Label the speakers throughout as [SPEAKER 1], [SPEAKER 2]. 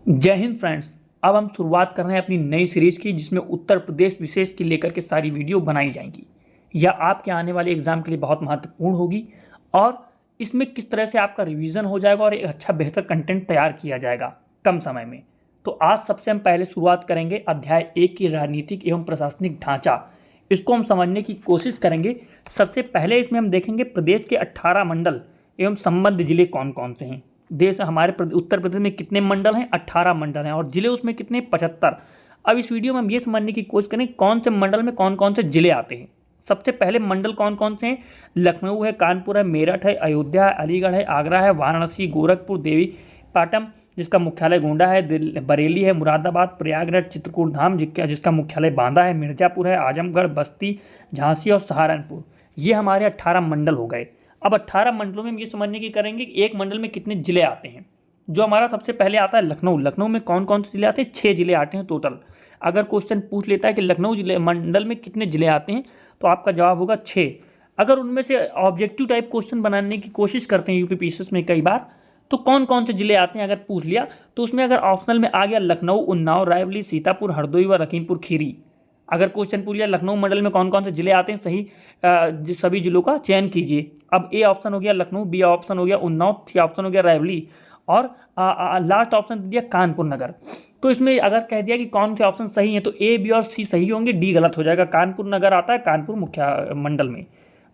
[SPEAKER 1] जय हिंद फ्रेंड्स। अब हम शुरुआत कर रहे हैं अपनी नई सीरीज की, जिसमें उत्तर प्रदेश विशेष की लेकर के सारी वीडियो बनाई जाएंगी। यह आपके आने वाले एग्जाम के लिए बहुत महत्वपूर्ण होगी और इसमें किस तरह से आपका रिवीजन हो जाएगा और एक अच्छा बेहतर कंटेंट तैयार किया जाएगा कम समय में। तो आज सबसे हम पहले शुरुआत करेंगे अध्याय 1 की राजनीतिक एवं प्रशासनिक ढांचा। इसको हम समझने की कोशिश करेंगे। सबसे पहले इसमें हम देखेंगे प्रदेश के 18 मंडल एवं संबद्ध जिले कौन कौन से हैं। देश हमारे उत्तर प्रदेश में कितने मंडल हैं? 18 मंडल हैं। और जिले उसमें कितने? 75। अब इस वीडियो में हम ये समझने की कोशिश करें कौन से मंडल में कौन कौन से जिले आते हैं। सबसे पहले मंडल कौन कौन से हैं? लखनऊ है, कानपुर है, मेरठ है, अयोध्या है, अलीगढ़ है, आगरा है, वाराणसी, गोरखपुर, देवी पाटन जिसका मुख्यालय गोंडा है, बरेली है, मुरादाबाद, प्रयागराज, चित्रकूट धाम जिसका मुख्यालय बांदा है, मिर्जापुर है, आजमगढ़, बस्ती, झांसी और सहारनपुर। ये हमारे 18 मंडल हो गए। अब 18 मंडलों में हम ये समझने की करेंगे कि एक मंडल में कितने जिले आते हैं। जो हमारा सबसे पहले आता है लखनऊ। लखनऊ में कौन कौन से जिले आते हैं? 6 जिले आते हैं टोटल। अगर क्वेश्चन पूछ लेता है कि लखनऊ जिले मंडल में कितने जिले आते हैं, तो आपका जवाब होगा 6। अगर उनमें से ऑब्जेक्टिव टाइप क्वेश्चन बनाने की कोशिश करते हैं यूपीपीसीएस में कई बार, तो कौन कौन से जिले आते हैं अगर पूछ लिया, तो उसमें अगर ऑप्शनल में आ गया लखनऊ, उन्नाव, रायबरेली, सीतापुर, हरदोई व लखीमपुर खीरी। अगर क्वेश्चन पूछ लिया लखनऊ मंडल में कौन कौन से जिले आते हैं, सही सभी जिलों का चयन कीजिए। अब ए ऑप्शन हो गया लखनऊ, बी ऑप्शन हो गया उन्नाव, सी ऑप्शन हो गया रायबरेली और लास्ट ऑप्शन दिया कानपुर नगर। तो इसमें अगर कह दिया कि कौन से ऑप्शन सही हैं, तो ए, बी और सी सही होंगे, डी गलत हो जाएगा। कानपुर नगर आता है कानपुर मुख्य मंडल में।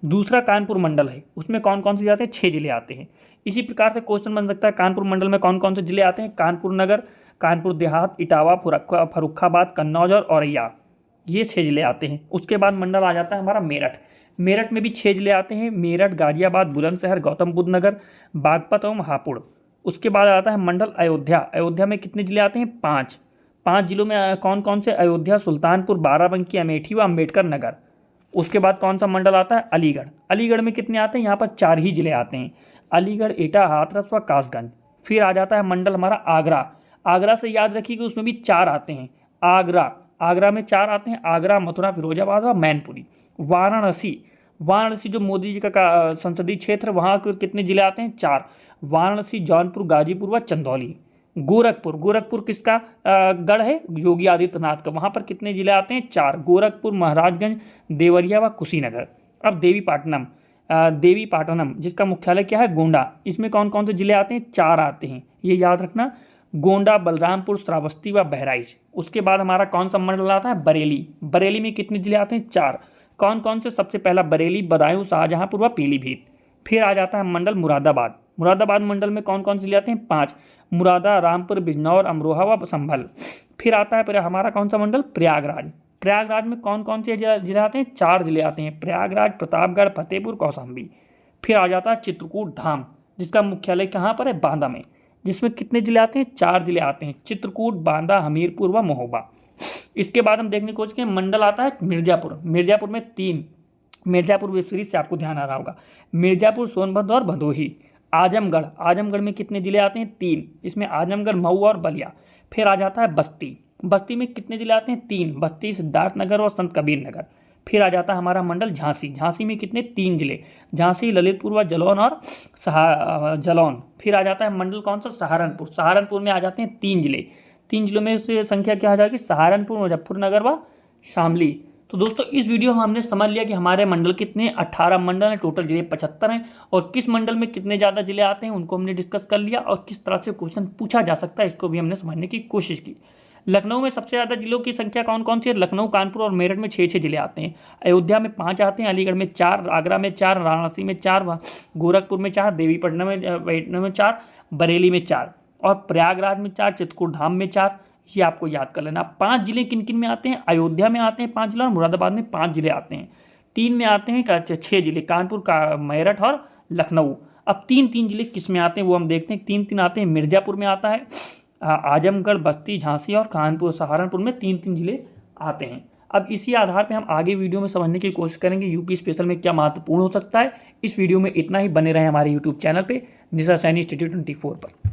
[SPEAKER 1] दूसरा कानपुर मंडल है, उसमें कौन कौन से आते हैं? 6 जिले आते हैं। इसी प्रकार से क्वेश्चन बन सकता है कानपुर मंडल में कौन कौन से जिले आते हैं? कानपुर नगर, कानपुर देहात, इटावा, फर्रुखाबाद, कन्नौज और औरैया, ये 6 जिले आते हैं। उसके बाद मंडल आ जाता है हमारा मेरठ। मेरठ में भी 6 जिले आते हैं। मेरठ, गाजियाबाद, बुलंदशहर, गौतम बुद्ध नगर, बागपत और हापुड़। उसके बाद आता है मंडल अयोध्या। अयोध्या में कितने जिले आते हैं? 5। 5 जिलों में कौन कौन से? अयोध्या, सुल्तानपुर, बाराबंकी, अमेठी व अम्बेडकर नगर। उसके बाद कौन सा मंडल आता है? अलीगढ़। अलीगढ़ में कितने आते हैं? यहाँ पर 4 ही जिले आते हैं, अलीगढ़, एटा, हाथरस व कासगंज। फिर आ जाता है मंडल हमारा आगरा। आगरा से याद रखिए कि उसमें भी 4 आते हैं। आगरा में 4 आते हैं, आगरा, मथुरा, फिरोजाबाद व मैनपुरी। वाराणसी जो मोदी जी का संसदीय क्षेत्र, वहाँ के कितने जिले आते हैं? 4। वाराणसी, जौनपुर, गाजीपुर व चंदौली। गोरखपुर किसका गढ़ है? योगी आदित्यनाथ का। वहाँ पर कितने जिले आते हैं? 4। गोरखपुर, महाराजगंज, देवरिया व कुशीनगर। अब देवीपाटनम जिसका मुख्यालय क्या है? गोंडा। इसमें कौन कौन से जिले आते हैं? 4 आते हैं, ये याद रखना। गोंडा, बलरामपुर, श्रावस्ती व बहराइच। उसके बाद हमारा कौन सा मंडल आता है? बरेली। बरेली में कितने जिले आते हैं? 4। कौन कौन से? सबसे पहला बरेली, बदायूं, शाहजहांपुर व पीलीभीत। फिर आ जाता है मंडल मुरादाबाद। मुरादाबाद मंडल में कौन कौन से जिले आते हैं? 5। मुरादा, रामपुर, बिजनौर, अमरोहा व संभल। फिर आता है हमारा कौन सा मंडल? प्रयागराज। प्रयागराज में कौन कौन से जिले आते हैं? 4 जिले आते हैं, प्रयागराज, प्रतापगढ़, फतेहपुर, कौशाम्बी। फिर आ जाता है चित्रकूट धाम, जिसका मुख्यालय कहाँ पर है? बांदा में। जिसमें कितने जिले आते हैं? 4 जिले आते हैं, चित्रकूट, बांदा, हमीरपुर व महोबा। इसके बाद हम देखने की कोशिश करें, मंडल आता है मिर्जापुर। मिर्जापुर में 3, मिर्जापुर वेब सीरीज से आपको ध्यान आ रहा होगा। मिर्जापुर, सोनभद्र और भदोही। आजमगढ़ में कितने जिले आते हैं? 3। इसमें आजमगढ़, मऊ और बलिया। फिर आ जाता है बस्ती में कितने जिले आते हैं? 3। बस्ती, सिद्धार्थनगर और संत कबीर नगर। फिर आ जाता है हमारा मंडल झांसी में कितने? 3 जिले, झांसी, ललितपुर व जलौन और जलौन। फिर आ जाता है मंडल कौन सा? सहारनपुर में आ जाते हैं 3 जिले। 3 जिलों में से संख्या क्या आ जाएगी? सहारनपुर, मुजफ्फरनगर व शामली। तो दोस्तों इस वीडियो में हमने समझ लिया कि हमारे मंडल कितने? 18 मंडल हैं, टोटल जिले 75 हैं। और किस मंडल में कितने ज़्यादा जिले आते हैं उनको हमने डिस्कस कर लिया, और किस तरह से क्वेश्चन पूछा जा सकता है इसको भी हमने समझने की कोशिश की। लखनऊ में सबसे ज़्यादा जिलों की संख्या कौन कौन सी है? लखनऊ, कानपुर और मेरठ में 6 जिले आते हैं। अयोध्या में 5 आते हैं, अलीगढ़ में 4, आगरा में 4, वाराणसी में 4, गोरखपुर में 4, देवीपाटनम में 4, बरेली में 4 और प्रयागराज में 4, चित्रकूट धाम में 4। ये आपको याद कर लेना। 5 जिले किन किन में आते हैं? अयोध्या में आते हैं 5 जिले और मुरादाबाद में 5 जिले आते हैं। 3 में आते हैं 6 जिले, कानपुर का, मेरठ और लखनऊ। अब 3 जिले किस में आते हैं वो हम देखते हैं। 3 आते हैं, मिर्जापुर में आता है, आजमगढ़, बस्ती, झांसी और कानपुर, सहारनपुर में 3 जिले आते हैं। अब इसी आधार पे हम आगे वीडियो में समझने की कोशिश करेंगे यूपी स्पेशल में क्या महत्वपूर्ण हो सकता है। इस वीडियो में इतना ही, बने रहे हमारे यूट्यूब चैनल पे निशा सैनी इंस्टीट्यूट 24 पर।